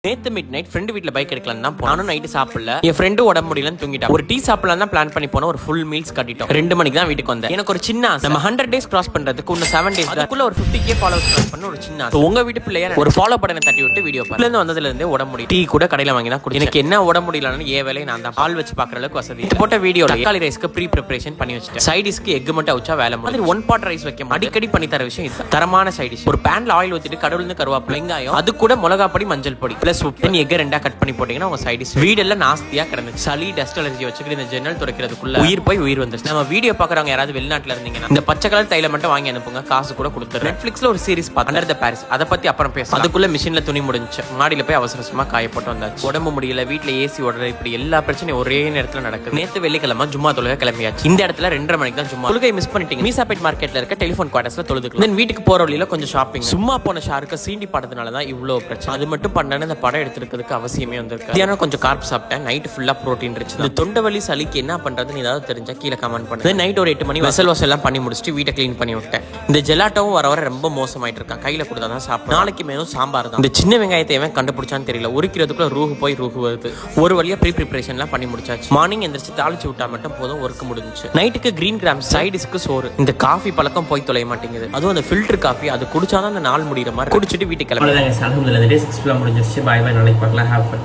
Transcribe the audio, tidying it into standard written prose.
நேத்து mid night friend வீட்ல bike எடுக்கலாம் தான் நானும் நைட்டு சாப்பிடல. என் ஃப்ரெண்டு உடம்பு முடியலன்னு தூங்கிட்டா. ஒரு டீ சாப்பிடலாம் தான் பிளான் பண்ணி போனோம். ஒரு ஃபுல் மீல்ஸ் கட்டிட்டோம். 2 மணிக்கு தான் வீட்டுக்கு வந்தேன். எனக்கு ஒரு சின்ன ஆசை, நம்ம 100 days கிராஸ் பண்றதுக்கு இன்னும் 7 days அதுக்குள்ள ஒரு 50k ஃபாலோவர்ஸ் கிராஸ் பண்ண ஒரு சின்ன ஆசை. உங்க வீட்டு பிள்ளையா ஒரு ஃபாலோ பட்டனை தட்டி விட்டு வீடியோ பார்த்து இருந்து வந்ததுல இருந்தே உடம்பு முடியும். டீ கூட கடையில வாங்கி தான் குடி. எனக்கு என்ன உடம்பு முடியலன்னு ஏ வேலையை நான் தான் பால் வச்சு பாக்குற அளவுக்கு வசதி. இது போட்ட வீடியோல தக்காளி ரைஸ்க்கு ப்ரீ ப்ரிப்பரேஷன் பண்ணி வச்சிட்டேன். சைட் டிஷ்க்கு எக் மட்டும் வச்சா வேலை முடியும். 1 pot ரைஸ் வைக்க அடிக்கடி பண்ணி தர விஷயம் இது. தரமான சைட் டிஷ். ஒரு பேன்ல ஆயில் ஊத்திட்டு கடவுள்னு கருவேப்பிலை வெங்காயம் அது கூட மிளகா பொடி மஞ்சள் பொடி பிளஸ் உப்பு எக் ரெண்டா கட் பண்ணி போட்டீங்கன்னா உங்க சைட் டிஷ். வீடெல்லாம் நாஸ்தியா கிடந்துச்சு. சளி டஸ்ட் அலர்ஜி வச்சுக்கிட்டு இந்த ஜன்னல் துடைக்கிறதுக்குள்ள உயிர் போய் உயிர் வந்துச்சு. நம்ம வீடியோ பாக்குறவங்க யாராவது வெளிநாட்டுல இருந்தீங்கன்னா இந்த பச்சை கலர் தைல மட்டும் வாங்கி அனுப்புங்க, காசு கூட கொடுத்துரு. நெட்ஃபிளிக்ஸ்ல ஒரு சீரிஸ் அண்டர் தி பாரிஸ், அதை பத்தி அப்புறம் பேச. அதுக்குள்ள மிஷின்ல துணி முடிஞ்சு மாடியில போய் அவசரமா காய போட்டு வந்தாச்சு. உடம்பு முடியல, வீட்டுல ஏசி ஓடுற, இப்படி எல்லா பிரச்சனையும் ஒரே நேரத்துல நடக்குது. நேத்து வெள்ளிக்கிழமை ஜும்மா தொழுகை கிளம்பியாச்சு. இந்த இடத்துல 2:30 மணிக்கு தான் ஜும்மா தொழுகை. மிஸ் பண்ணிட்டீங்க. மீசாபேட் மார்க்கெட்ல இருக்க டெலிஃபோன் குவார்டர்ஸ்ல தொழுதுக்கலாம். தென் வீட்டுக்கு போற வழியில கொஞ்சம் ஷாப்பிங். சும்மா போன ஷாருக்கு சீண்டி படத்தினால தான் இவ்வளவு பிரச்சனை. அது மட்டும் பண்ணனு இந்த படம் எடுத்துக்கிறதுக்கு அவசியமே வந்திருக்கு. மத்தியானம் கொஞ்சம் கார்ப் சாப்பிட்டேன். நைட் ஃபுல்லா புரோட்டீன் இருந்துச்சு. இந்த தொண்டை வலி சளிக்கு என்ன பண்றதுன்னு ஏதாவது தெரிஞ்சா கீழே கமெண்ட் பண்ணுங்க. நைட் ஒரு 8 மணி வசல் எல்லாம் பண்ணி முடிச்சுட்டு வீட்டை கிளீன் பண்ணி விட்டேன். இந்த ஜெலாட்டோவும் வர வர ரொம்ப மோசமாயிட்டு இருக்கான். கையில கொடுத்தா தான் சாப்பிடும். நாளைக்கு மேலும் சாம்பார் தான். இந்த சின்ன வெங்காயத்தை எவன் கண்டுபிடிச்சான்னு தெரியல. உரிக்கிறதுக்குள்ள ரூஹு போய் ரூஹு வருது. ஒரு வழியா ப்ரீ ப்ரிப்பரேஷன்லாம் பண்ணி முடிச்சாச்சு. மார்னிங் எந்திரிச்சு தாளிச்சு விட்டா மட்டும் போதும், ஒர்க் முடிஞ்சுச்சு. நைட்டுக்கு கிரீன் கிராம் சைடிஸ்க்கு சோறு. இந்த காஃபி பழக்கம் போய் தொலைய மாட்டேங்குது. அதுவும் அந்த ஃபில்டர் காஃபி, அது குடிச்சாதான் அந்த நாள் முடிகிற மாதிரி. குடிச்சிட்டு வீட்டுக்கு கிளம்பி முடிஞ்சிருச்சு. பாய் பாய், நாளைக்கு பார்க்கலாம். Have fun.